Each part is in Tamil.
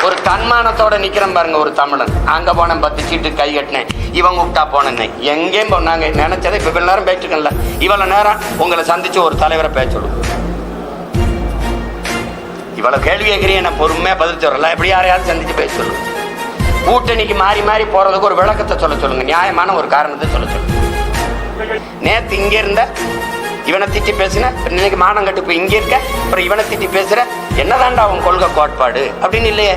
ஒரு தன்மானத்தோட நிக்கிறேன் பாருங்க. ஒரு தமிழன் அங்க போனேன், 10 சீட்டு கை கட்டினேன், இவங்க விட்டா போனேன், எங்கேயும் போனாங்க நினைச்சதை இப்ப இவ்வளவு நேரம் பேசிட்டுக்கல. இவ்வளவு நேரம் உங்களை சந்திச்சு ஒரு தலைவரை பேசணும். இவ்வளவு கேள்வி கேட்கிறீங்க, நான் பொறுமையா பதில் சொல்றேன். எப்படி யாரையாவது சந்திச்சு பேச சொல்லுங்க. கூட்டணிக்கு மாறி மாறி போறதுக்கு ஒரு விளக்கத்தை சொல்ல சொல்லுங்க, நியாயமான ஒரு காரணத்தை சொல்ல சொல்லுங்க. நேத்து இங்க இருந்த இவனை திட்டி பேசுன, இன்னைக்கு மானம் கட்டு போய் இங்க இருக்க, அப்புறம் இவனை திட்டி பேசுற, என்னதான்டா அவன் கொள்கை கோட்பாடு அப்படின்னு இல்லையே.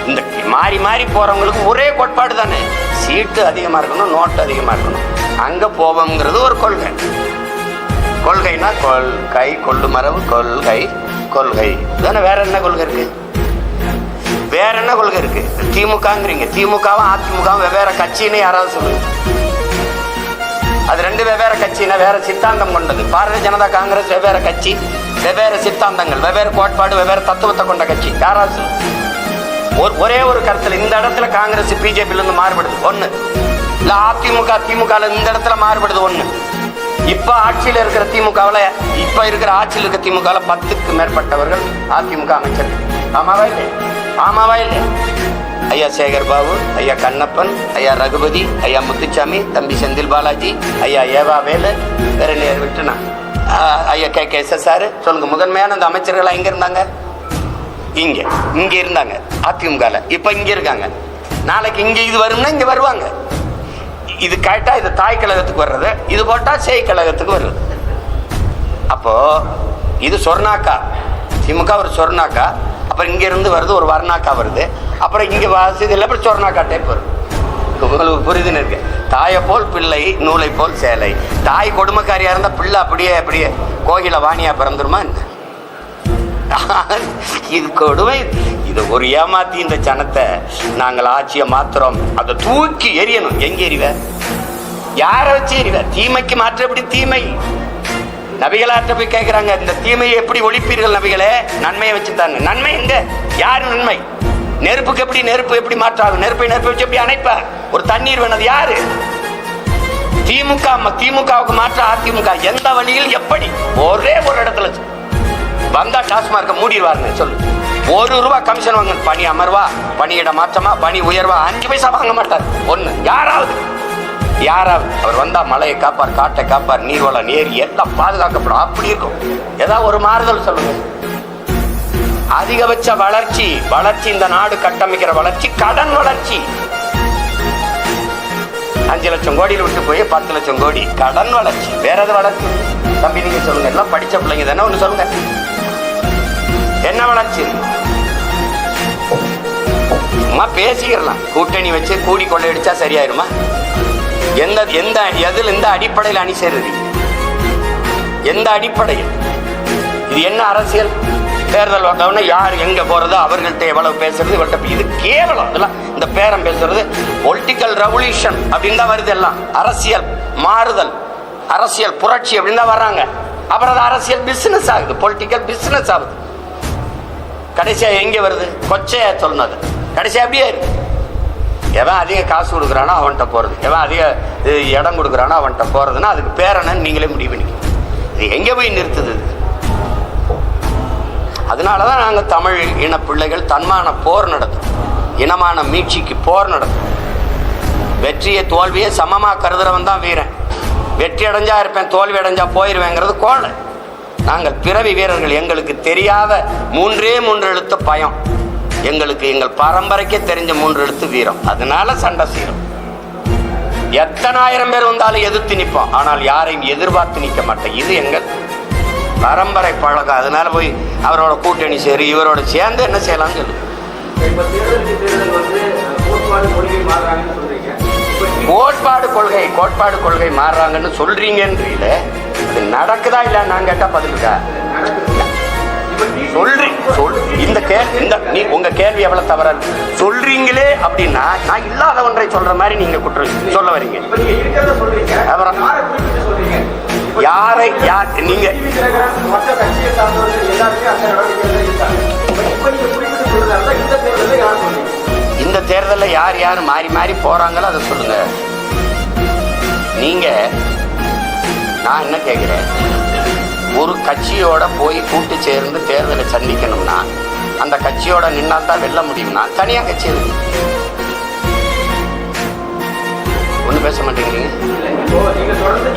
இந்த மாறி மாறி போறவங்களுக்கு ஒரே கோட்பாடு தானே, சீட்டு அதிகமா இருக்கணும், நோட்டு அதிகமா இருக்கணும், அங்க போவோம்ங்கிறது ஒரு கொள்கை. கொள்கைனா கொள்கை, கொள்ளு மரபு, கொள்கை கொள்கை தானே. வேற என்ன கொள்கை இருக்கு? வேற என்ன கொள்கை இருக்கு? திமுகங்கிறீங்க, திமுகவும் அதிமுகவும் வெவ்வேறு கட்சின்னு யாராவது சொல்லுங்க. அது ரெண்டு வெவ்வேறு கட்சினா வேற சித்தாந்தம் கொண்டது. பாரதிய ஜனதா காங்கிரஸ் வெவ்வேறு கட்சி, வெவ்வேறு சித்தாந்தங்கள், வெவ்வேறு கோட்பாடு, வெவ்வேறு தத்துவத்தை கொண்ட கட்சி. யாராவது ஒரே ஒரு கருத்துல இந்த இடத்துல காங்கிரஸ் பிஜேபியில இருந்து மாறுபடுது ஒண்ணு, இல்ல அதிமுக திமுக இந்த இடத்துல மாறுபடுது ஒண்ணு. இப்ப ஆட்சியில் இருக்கிற திமுகவில், இப்ப இருக்கிற ஆட்சியில் இருக்கிற திமுக 10க்கு மேற்பட்டவர்கள் அதிமுக அமைச்சர்கள். ஆமாவா இல்லை? ஆமாவா இல்லை? ஐயா சேகர் பாபு, ஐயா கண்ணப்பன், ஐயா ரகுபதி, ஐயா முத்துச்சாமி, தம்பி செந்தில் பாலாஜி, ஐயா ஏவா வேலு, வேற நேர் விட்டுனா ஐயா கே எஸ்.எஸ்.ஆர். சொல்லுங்க, முதன்மையான அந்த அமைச்சர்கள் எங்க இருந்தாங்க? இங்க இருந்தாங்க அதிமுக. இப்ப இங்க இருக்காங்க. நாளைக்கு இங்க இது வரும்னா இங்க வருவாங்க. இது கேட்டா இது தாய் கழகத்துக்கு வர்றது, இது போட்டா சேய் கழகத்துக்கு வருது. அப்போ இது சொர்ணாக்கா, திமுக ஒரு சொர்ணாக்கா, அப்புறம் இங்க இருந்து வருது ஒரு வர்ணாக்கா வருது, அப்புறம் இங்க வாசிதில் அப்புறம் சொர்ணாக்கா டைப் வரும். உங்களுக்கு புரிதுன்னு இருக்கு. தாயை போல் பிள்ளை, நூலை போல் சேலை. தாய் கொடுமைக்காரியா இருந்தா பிள்ளை அப்படியே கோகில வாணியா பிறந்துருமா என்ன? இது கொடுமை. இது ஒரு ஏமாத்தி இந்த ஜனத்தை நாங்கள் ஆட்சியை மாத்துறோம், அதை தூக்கி எரியணும். எங்க எறிவ? யார வச்சு எறிவ? தீமைக்கு மாற்ற எப்படி தீமை? நபிகளாட்ட போய் கேட்கிறாங்க, இந்த தீமையை எப்படி ஒழிப்பீர்கள் நபிகளே? நன்மையை வச்சுத்தாங்க. நன்மை எங்க? யாரு நன்மை? நெருப்புக்கு எப்படி நெருப்பு எப்படி மாற்றாகும்? நெருப்பை வச்சு எப்படி அணைப்பார்? ஒரு தண்ணீர் வேணது யாரு? திமுகவுக்கு மாற்ற அதிமுக எந்த வழியில் எப்படி? ஒரே ஒரு இடத்துல வந்தா டாஸ்மார்க்க மூடிடுவாருங்க. சொல்லு, ₹1 கமிஷன் வாங்க. பணி அமர்வா, பணியிட மாற்றமா, பணி உயர்வா, 5 பைசா வாங்க மாட்டார். ஒண்ணு யாராவது அவர் வந்தா மலையை காப்பார், காட்டை காப்பார், நீர்வளம் ஏரி எல்லாம் பாதுகாக்கப்படும். அப்படி இருக்கும். ஏதாவது ஒரு மாறுதல் சொல்லுங்க. அதிகபட்ச வளர்ச்சி இந்த நாடு கட்டமைக்கிற வளர்ச்சி கடன் வளர்ச்சி. 5 லட்சம் கோடியில் விட்டு போய் 10 லட்சம் கோடி கடன் வளர்ச்சி. வேற எது வளர்ச்சி தம்பி நீங்க சொல்லுங்க. எல்லாம் படிச்ச பிள்ளைங்க தானே, ஒண்ணு சொல்லுங்க. என்ன வளர்ச்சி? சும்மா பேசிக்கிறலாம். கூட்டணி வச்சு கூடி கொள்ளையடிச்சா சரியாயிருமா? எந்த அடிப்படையில் அணி சேருது? எந்த அடிப்படையில்? இது என்ன அரசியல்? தேர்தல் வந்தவொடனே யார் எங்க போறதோ அவர்கள்ட்ட எவ்வளவு பேசுறது, இது கேவலம். இதெல்லாம் இந்த பேரம் பேசுறது பொலிட்டிக்கல் ரெவல்யூஷன் அப்படின்னு தான் வருது. எல்லாம் அரசியல் மாறுதல், அரசியல் புரட்சி அப்படின்னு தான் வர்றாங்க. அப்புறம் அது அரசியல் பிசினஸ் ஆகுது, பொலிட்டிக்கல் பிசினஸ் ஆகுது. கடைசியா எங்க வருது? கொச்சையா சொன்னது கடைசியா அப்படியே இருக்கு. எவன் அதிக காசு கொடுக்குறானோ அவன்கிட்ட போறது, எவன் அதிக இடம் கொடுக்குறானோ அவன்கிட்ட போறதுன்னா அதுக்கு பேரன்னு நீங்களே முடிவு பண்ணிக்க. இது எங்க போய் நிறுத்துது? அதனாலதான் நாங்க தமிழ் இன பிள்ளைகள் தன்மான போர் நடத்தும், இனமான மீட்சிக்கு போர் நடத்தும். வெற்றியை தோல்வியை சமமா கருதுறவன் தான் வீரன். வெற்றி அடைஞ்சா இருப்பேன், தோல்வி அடைஞ்சா போயிருவேங்கிறது கோழை. நாங்கள் பிறவி வீரர்கள். எங்களுக்கு தெரியாத 3 எழுத்து பயம். எங்களுக்கு எங்கள் பரம்பரைக்கே தெரிஞ்ச 3 எழுத்து வீரம். அதனால சண்டை செய்யறோம். எத்தனை ஆயிரம் பேர் வந்தாலும் எதிர்த்து நிற்போம், ஆனால் யாரையும் எதிர்பார்த்து நிற்க மாட்டேன். இது எங்கள் பரம்பரை பழக்கம். அதனால போய் அவரோட கூட்டணி சேரு, இவரோட சேர்ந்து என்ன செய்யலாம்னு சொல்லு. கோட்பாடு கொள்கை மாறுறாங்கன்னு சொல்றீங்கன்றீல, அது நடக்குதா இல்ல? நான் கேட்டா பதிலுக்கா உங்க கேள்வி எவ்வளவு தவற சொல்றீங்களே அப்படின்னா, நான் இல்லாத ஒன்றை சொல்ற மாதிரி நீங்க குற்றம் சொல்ல வரீங்க. யாரை நீங்க இந்த தேர்தலில் யார் யார் மாறி மாறி போறாங்களோ அதை சொல்லுங்க. நீங்க நான் என்ன கேட்கிறேன், ஒரு கட்சியோட போய் கூட்டு சேர்ந்து தேர்தலை சந்திக்கணும்னா அந்த கட்சியோட நின்னால் தான் வெல்ல முடியும்னா தனியா கட்சி இருக்கு. ஒன்றும் பேச மாட்டேங்கிறீங்க.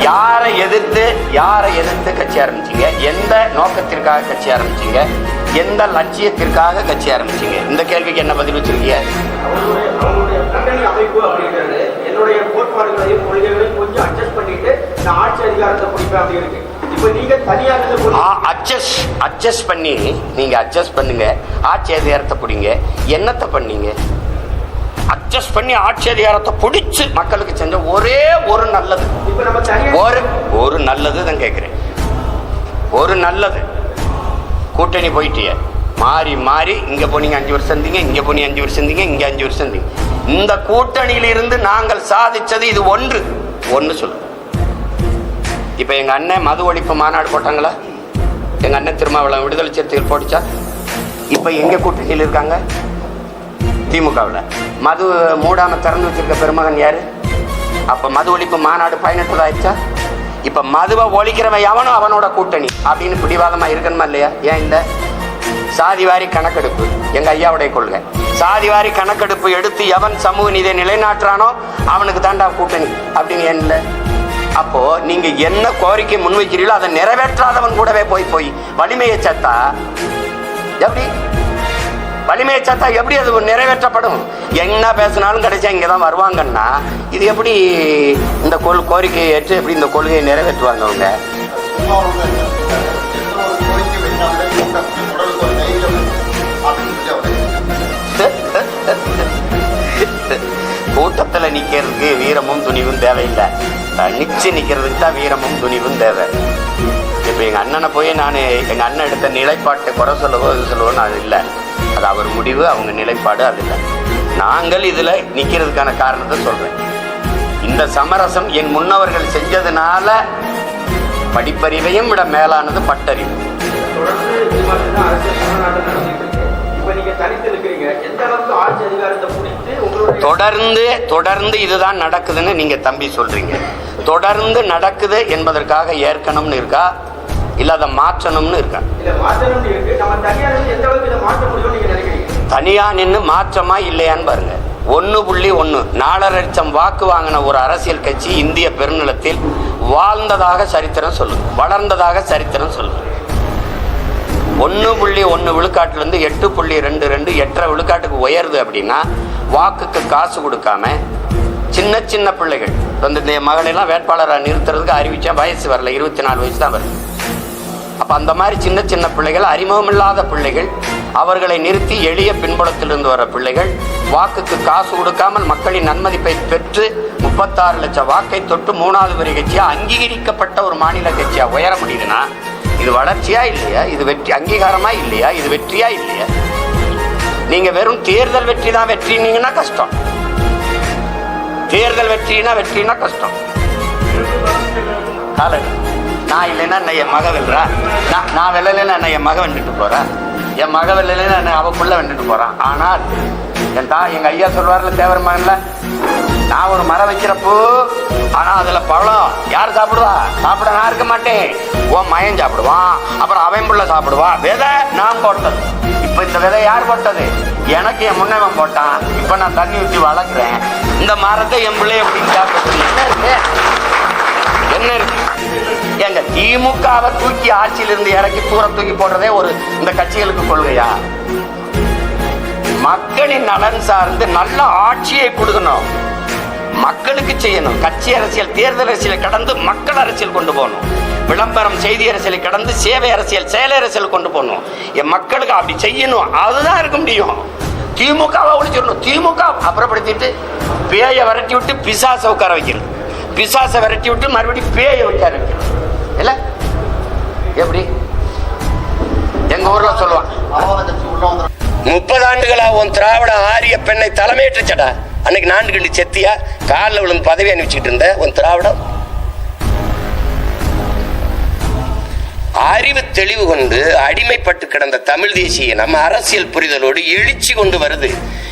யாரை எதிர்த்து கட்சி ஆரம்பிச்சீங்க? எந்த நோக்கத்திற்காக கட்சி ஆரம்பிச்சீங்க? எந்த லட்சியத்திற்காக கட்சி ஆரம்பிச்சீங்க? இந்த கேள்விக்கு என்ன பதில் வச்சிருக்கீங்க? என்னுடைய கோட்பாடுகளையும் கொள்கைகளையும் கொஞ்சம் அட்ஜஸ்ட் பண்ணிட்டு நான் ஆட்சி அதிகாரத்தை பிடிப்பேன் அப்படி இருக்கு. இப்போ நீங்க தனியாக அட்ஜஸ்ட் பண்ணி நீங்க அட்ஜஸ்ட் பண்ணுங்க, ஆட்சி அதிகாரத்தை பிடிங்க. என்னத்தை பண்ணீங்க? அட்ஜஸ்ட் பண்ணி ஆட்சி அதிகாரத்தை பிடிச்சு மக்களுக்கு செஞ்ச ஒரே ஒரு நல்லது, ஒரு நல்லது தான் கேட்கிறேன். ஒரு நல்லது. கூட்டணி போயிட்டிய மாறி மாறி இங்க போனீங்க 5 வருஷம் இருந்தீங்க, இங்க போனீங்க 5 வருஷம் இருந்தீங்க, இங்க 5 வருஷம் இருந்தீங்க. இந்த கூட்டணியில இருந்து நாங்கள் சாதிச்சது இது ஒன்று சொல்லு. இப்ப எங்க அண்ணன் மது ஒழிப்பு மாநாடு போட்டாங்களா? எங்க அண்ணன் திருமாவளவன் விடுதலை சிறுத்தைகள் போட்டுச்சா? இப்ப எங்க கூட்டணியில் இருக்காங்க? திமுகவில். மது மூடாம திறந்து வச்சிருக்க பெருமகன் யாரு? அப்ப மது ஒழிப்பு மாநாடு பயனற்றதாயிடுச்சா? இப்ப மதுவை ஒழிக்கிறவன் எவனும் அவனோட கூட்டணி அப்படின்னு பிடிவாதமா இருக்கணுமா இல்லையா? ஏன் இல்ல? சாதிவாரி கணக்கெடுப்பு எங்க ஐயாவுடைய கொள்கை. சாதிவாரி கணக்கெடுப்பு எடுத்து எவன் சமூக நீதியை நிலைநாட்டுறானோ அவனுக்கு தாண்டா கூட்டணி அப்படின்னு ஏன் இல்லை? அப்போ நீங்க என்ன கோரிக்கை முன்வைக்கிறீங்களோ அதை நிறைவேற்றாதவன் கூடவே போய் வலிமையை சத்தா எப்படி? வலிமையை சத்தா எப்படி அது நிறைவேற்றப்படும்? என்ன பேசினாலும் கடைசியா இங்கதான் வருவாங்கன்னா இது எப்படி இந்த கோரிக்கையை ஏற்று எப்படி இந்த கொள்கையை நிறைவேற்றுவாங்க அவங்க? கூட்டத்துல நிக்கிறதுக்கு வீரமும் துணிவும் தேவையில்லை, நிச்சு நிக்கிறதுக்கு தான் வீரமும் துணிவும் தேவை. இப்ப எங்க அண்ணனை போய் நான் எங்க அண்ணன் எடுத்த நிலைப்பாட்டை குறை சொல்லவோ இது சொல்லவோ அது இல்லை. அது அவர் முடிவு, அவங்க நிலைப்பாடு, அது இல்லை. நாங்கள் இதுல நிக்கிறதுக்கான காரணத்தை சொல்றேன். இந்த சமரசம் என் முன்னவர்கள் செஞ்சதுனால படிப்பறிவையும் விட மேலானது பட்டறிவு. தொடர்ந்து இதுதான் நடக்குதுன்னு நீங்க தம்பி சொல்றீங்க. தொடர்ந்து நடக்குது என்பதற்காக ஏற்கனம்னு இருக்கா, இல்ல அதை மாற்றணும்னு இருக்கா? தனியா நின்று மாற்றமா இல்லையான்னு பாருங்க. 1.1 4.5 லட்சம் வாக்கு வாங்கின ஒரு அரசியல் கட்சி இந்திய பெருநிலத்தில் வாழ்ந்ததாக சரித்திரம் சொல்லுது, வளர்ந்ததாக சரித்திரம் சொல்லுது. 1.1 விழுக்காட்டிலிருந்து 8.22 8.5 விழுக்காட்டுக்கு உயருது அப்படின்னா வாக்குக்கு காசு கொடுக்காம சின்ன பிள்ளைகள் இந்த மகளெல்லாம் வேட்பாளராக நிறுத்துறதுக்கு அறிவிச்சா வயசு வரல, 24 வயசு தான் வருது. அப்ப அந்த மாதிரி சின்ன பிள்ளைகள், அறிமுகம் இல்லாத பிள்ளைகள், அவர்களை நிறுத்தி எளிய பின்புலத்திலிருந்து வர பிள்ளைகள் வாக்குக்கு காசு கொடுக்காமல் மக்களின் நன்மதிப்பை பெற்று 36 லட்சம் வாக்கை தொட்டு 3வது பெரிய கட்சியா அங்கீகரிக்கப்பட்ட ஒரு மாநில கட்சியா உயர முடியுதுன்னா இது வளர்ச்சியா இல்லையா? இது வெற்றி அங்கீகாரமா இல்லையா? இது வெற்றியா இல்லையா? நீங்க வெறும் தேர்தல் வெற்றி தான் வெற்றினீங்கன்னா கஷ்டம். தேர்தல் வெற்றினா கஷ்டம். நான் இல்லைன்னா என் மக வெல்றா, நான் வெல்லலைன்னா என் மக வெண்டுட்டு போறேன், என் மக வெல்லலைன்னா அவக்குள்ள வெண்டுட்டு போறான். ஆனால் எங்க ஐயா சொல்வார்ல தேவர் மகன்ல, நான் ஒரு மரம் வைக்கிறப்போ ஆனா அதுல பழம் யார் சாப்பிடுவா? சாப்பிட நான் இருக்க மாட்டேன், உன் மயன் சாப்பிடுவான், அப்புறம் அவன் புள்ள சாப்பிடுவான். விதை நான் போட்டது. இப்ப இந்த விதை யார் போட்டது? எனக்கு என் முன்னவன் போட்டான். இப்ப நான் தண்ணி ஊற்றி வளர்க்குறேன். இந்த மரத்தை என் பிள்ளை எப்படின்னு சாப்பிட்டு என்ன இருக்கு? எங்க திமுகவை தூக்கி ஆட்சியிலிருந்து இறக்கி தூக்கி போடுறதே ஒரு இந்த கட்சிகளுக்கு கொள்கையா? மக்களின் நலன் சார்ந்து நல்ல ஆட்சியை கொடுக்கணும், மக்களுக்கு செய்யணும். கட்சி அரசியல், தேர்தல் அரசியலை கடந்து மக்கள் அரசியல் கொண்டு போகணும். விளம்பரம், செய்தி அரசியலை கடந்து சேவை அரசியல், செயல் அரசியல் கொண்டு போகணும். என் மக்களுக்கு அப்படி செய்யணும். அதுதான் இருக்க முடியும். திமுகவை ஒழிச்சிடணும். திமுக அப்புறப்படுத்திட்டு பேயை விரட்டி விட்டு பிசாசை உட்கார வைக்கிறது, பிசாசை விரட்டி விட்டு மறுபடியும் பேயை உட்கார வைக்கிறது. இல்ல எப்படி எங்க ஊர்ல சொல்லுவான், 30 ஆண்டுகளா உன் திராவிட ஆரிய பெண்ணை தலைமையேற்றுச்சடா. அன்னைக்கு 4 கண்டி செத்தியா காலில் விழுந்து பதவி அனுப்பிச்சுட்டு இருந்த உன் திராவிடம். அறிவு தெளிவு கொண்டு அடிமைப்பட்டு கிடந்த தமிழ் தேசிய நம்ம அரசியல் புரிதலோடு எழுச்சி கொண்டு வருது.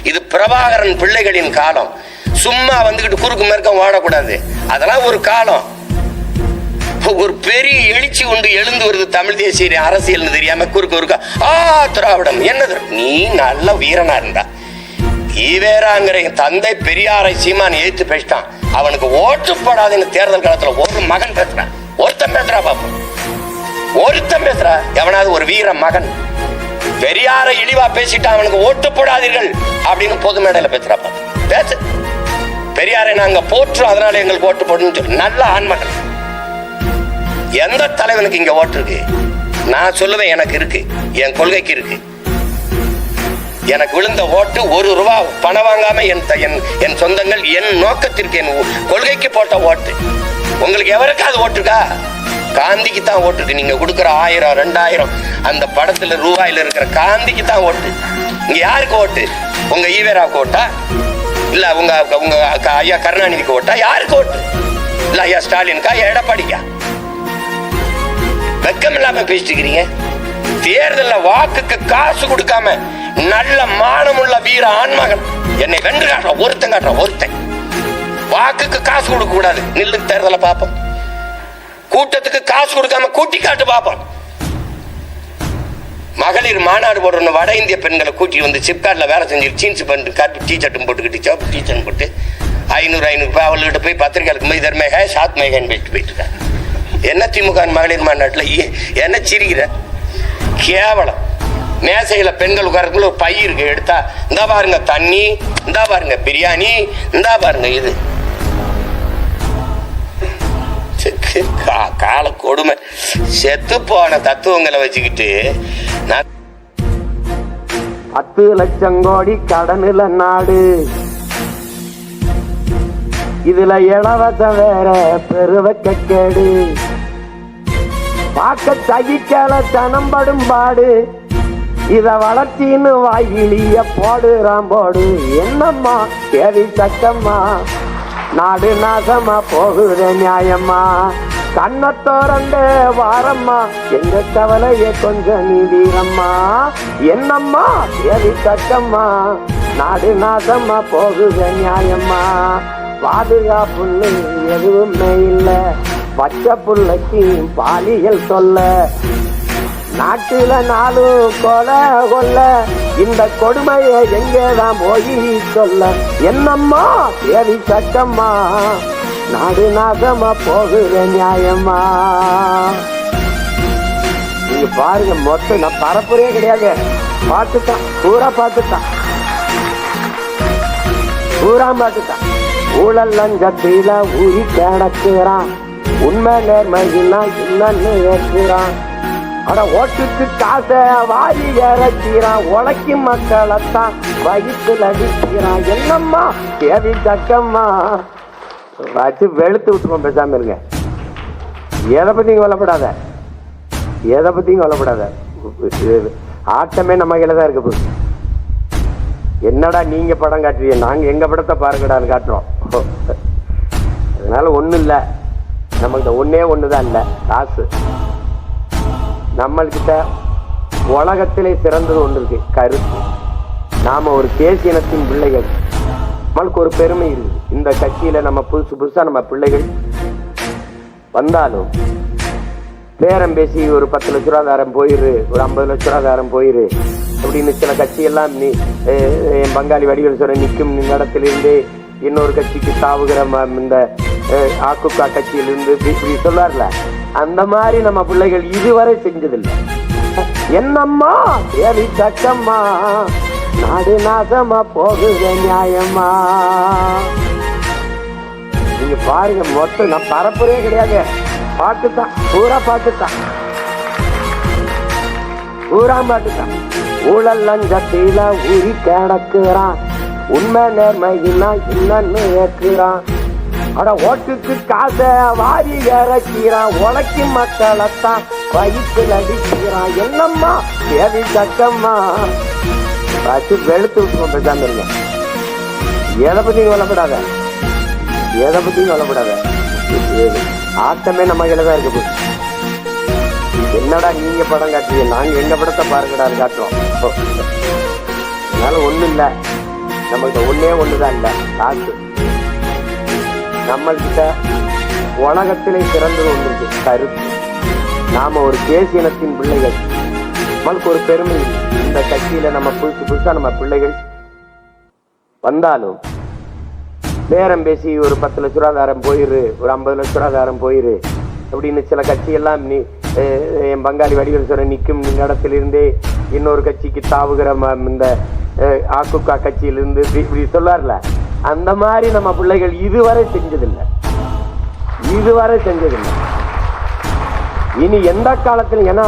இது பிரபாகரன் பிள்ளைகளின் காலம். சும்மா வந்துகிட்டு குறுக்கு மேற்கம் ஓடக்கூடாது. அதெல்லாம் ஒரு காலம். ஒரு பெரிய எழுச்சி உண்டு எழுந்து வருது தமிழ் தேசிய அரசியல் தெரியாம குறுக்க திராவிடம் என்னது. நீ நல்ல வீரனா இருந்தா ஈவேராங்கிற தந்தை பெரியாரை சீமான் எழுத்து பேசிட்டான். அவனுக்கு ஓட்டுப்படாதுன்னு தேர்தல் காலத்துல ஒரு மகன் பேசுறான். ஒருத்தன் பேசுறா பாப்போம், ஒருத்தன் பேசுறா. எவனாவது ஒரு வீர மகன் பெரியாரை இழிவா பேசிட்டான், அவனுக்கு ஓட்டு போடாதீர்கள் அப்படின்னு பொது மேடையில பேசுறா பாப்போம். பேசு, பெரியாரை நாங்க போற்றோம் அதனால எங்களுக்கு ஓட்டு போடணும்னு சொல்லி நல்ல ஆண்மகன். எந்த தலைவனுக்கு இங்க ஓட்டு இருக்கு? நான் சொல்லுவேன், எனக்கு இருக்கு, என் கொள்கைக்கு இருக்கு. எனக்கு விழுந்த ஓட்டு ₹1 பணம் வாங்காம என் சொந்தங்கள் என் நோக்கத்திற்கு என் கொள்கைக்கு போட்ட ஓட்டு. உங்களுக்கு எவருக்காவது ஓட்டுருக்கா? காந்திக்கு தான் ஓட்டு இருக்கு. நீங்க கொடுக்குற 1000 2000 அந்த படத்துல ரூபாயில இருக்கிற காந்திக்கு தான் ஓட்டு. இங்க யாருக்கு ஓட்டு? உங்க ஈவேராவுக்கு ஓட்டா? இல்ல உங்க உங்க ஐயா கருணாநிதிக்கு ஓட்டா? யாருக்கு ஓட்டு? இல்ல ஐயா ஸ்டாலினுக்கா? எடப்பாடிக்கா? வெக்கம் இல்லாம பேசிட்டு இருக்கிறீங்க. தேர்தல வாக்குக்கு காசு கொடுக்காம நல்ல மானமுள்ள வீர ஆண்மகன் என்னை வென்று காட்டுற ஒருத்தன் காட்டுற ஒருத்தன். வாக்குக்கு காசு கொடுக்க கூடாது, நில்லு தேர்தல பாப்போம். கூட்டத்துக்கு காசு கொடுக்காம கூட்டி காட்டு பாப்போம். மகளிர் மாநாடு போடுற வட இந்திய பெண்களை கூட்டி வந்து சிப்காட்ல வேலை செஞ்சு ஜீன்ஸ் பண்ணிட்டு கருப்பு டீ ஷர்ட்டும் போட்டுக்கிட்டு சிவப்பு டீ ஷர்ட் போட்டு 500 ரூபாய் அவள்கிட்ட போய் பத்திரிகையாளருக்கு போய் தர்மேக சாத் மேகன் பேசிட்டு போயிட்டு இருக்காங்க. என்ன திமுக மகளிர் மாநாட்டில் என்ன சிரிக்கிற? கேவலம். மேசையில பெண்கள் உட்காரக்குள்ள ஒரு பை இருக்கு, எடுத்தா இந்த பாருங்க தண்ணி, இந்த பாருங்க பிரியாணி, இந்த பாருங்க இது. கால கொடுமை. செத்து போன தத்துவங்களை வச்சுக்கிட்டு 10 லட்சம் கோடி கடனுல நாடு, இதுல இளவசம் வேற பெருவக்க கேடு, பார்க்க சகிக்கல தனம்படும் பாடு, இத வளர்ச்சின்னு வாயிலிய போடுறான் போடு. என்னம்மா தேவி சக்கம்மா, நாடு நாசமா போகுது நியாயம்மா, கண்ண தோரண்ட வாரம்மா, எங்க கவலைய கொஞ்சம் நீதிரம்மா. என்னம்மா தேவி சக்கம்மா, நாடு நாசமா போகுது நியாயம்மா, பாதுகாப்புன்னு எதுவுமே இல்ல, பச்சை புள்ளைக்கு பாலியல் சொல்ல, நாட்டுல 4 கொலை கொல்ல, இந்த கொடுமையை எங்கேதான் போய் சொல்ல. என்னம்மா தேவி சட்டம்மா, நாடு நாசமா போகுற நியாயம்மா. நீங்க பாருங்க, மொத்தம் நான் பரப்புறே கிடையாது, பார்த்துட்டான் பூரா, பார்த்துட்டான் பூரா, பார்த்துட்டான். ஊழல் லஞ்சத்தில ஊறி கிடக்குறான், உண்மை நேர்மையினா என்னன்னு ஏற்றுறான். அட ஓட்டுக்கு காசை வாரி இறக்கிறான், உழைக்கும் மக்களைத்தான் வயிற்றுல அடிக்கிறான். என்னம்மா தேவி சக்கம்மா, வச்சு வெளுத்து விட்டுருவோம். பேசாம இருங்க, எதை பத்தியும் கவலைப்படாத, எதை பத்தியும் கவலைப்படாத. ஆட்டமே நம்ம கையில தான் இருக்கு. என்னடா நீங்க படம் காட்டுறீங்க, நாங்க எங்க படத்தை பாருங்கடான்னு காட்டுறோம். அதனால ஒண்ணு இல்ல, நம்மகிட்ட ஒண்ணுதான் இல்ல, காசு. நம்மள்கிட்ட உலகத்திலே சிறந்தது ஒன்று இருக்கு, கருத்து. நாம ஒரு தேசிய இனத்தின் பிள்ளைகள், நம்மளுக்கு ஒரு பெருமை இருக்கு. இந்த கட்சியில நம்ம புதுசா நம்ம பிள்ளைகள் வந்தாலும் பேரம் பேசி ஒரு 10 லட்ச ரூபா தாரம் போயிரு, ஒரு 50 லட்ச ரூபா தாரம் போயிரு அப்படின்னு சில கட்சியெல்லாம் என் பங்காளி வடிவேல் சொல்ற நிற்கும் இடத்திலிருந்து இன்னொரு கட்சிக்கு தாவுகிற இந்த ஆக்குக்கா கட்சியிலிருந்து இப்படி சொல்றாருல, அந்த மாதிரி நம்ம பிள்ளைகள் இதுவரை செஞ்சதில்லை. என்னம்மா தேவி சக்கம்மா, நாடு நாசமா போகுது நியாயம்மா. நீங்க பாருங்க, மொத்தம் நான் பரப்புறே கிடையாது, பார்த்துட்டான் பூரா, பார்த்துட்டான் பூரா, பார்த்துட்டான். ஊழல் லஞ்சத்தில ஊறி கிடக்குறான், உண்மை நேர்மையினா என்னன்னு ஏற்கிறான். அட ஓட்டுக்கு காசை வாரி இறக்கிறான், உழைக்கும் மக்களைத்தான் வயிற்றுல அடிக்கிறான். என்னம்மா தேவி சக்கம்மா, வச்சு வெளுத்து விட்டுருவோம். பேசாம இருங்க, எதை பத்தியும் கவலைப்படாத, எதை பத்தியும் கவலைப்படாத. ஆட்டமே நம்ம கையில தான் இருக்கு. என்னடா நீங்க படம் காட்டுறீங்க, நாங்க எங்க படத்தை பாருங்கடான்னு காட்டுறோம். அதனால ஒண்ணு இல்ல, நம்மகிட்ட ஒண்ணுதான் இல்ல, காசு. நம்மள்கிட்ட உலகத்திலே சிறந்தது ஒன்று கருத்து. நாம ஒரு தேசியனத்தின் பிள்ளைகள், நம்மளுக்கு ஒரு பெருமை. இந்த கட்சியில நம்ம புதுசா நம்ம பிள்ளைகள் வந்தாலும் பேரம் பேசி ஒரு 10 லட்ச ரூபா தாரம் போயிரு, ஒரு 50 லட்ச ரூபா தாரம் போயிரு அப்படின்னு சில கட்சியெல்லாம் என் பங்காளி வடிவேல் நிற்கும் இடத்திலிருந்தே இன்னொரு கட்சிக்கு தாவுகிற இந்த ஆக்குக்கா கட்சியிலிருந்து இப்படி சொல்லார்ல, அந்த மாதிரி நம்ம பிள்ளைகள் இதுவரை செஞ்சதில்லை. இனி எந்த காலத்திலும், ஏன்னா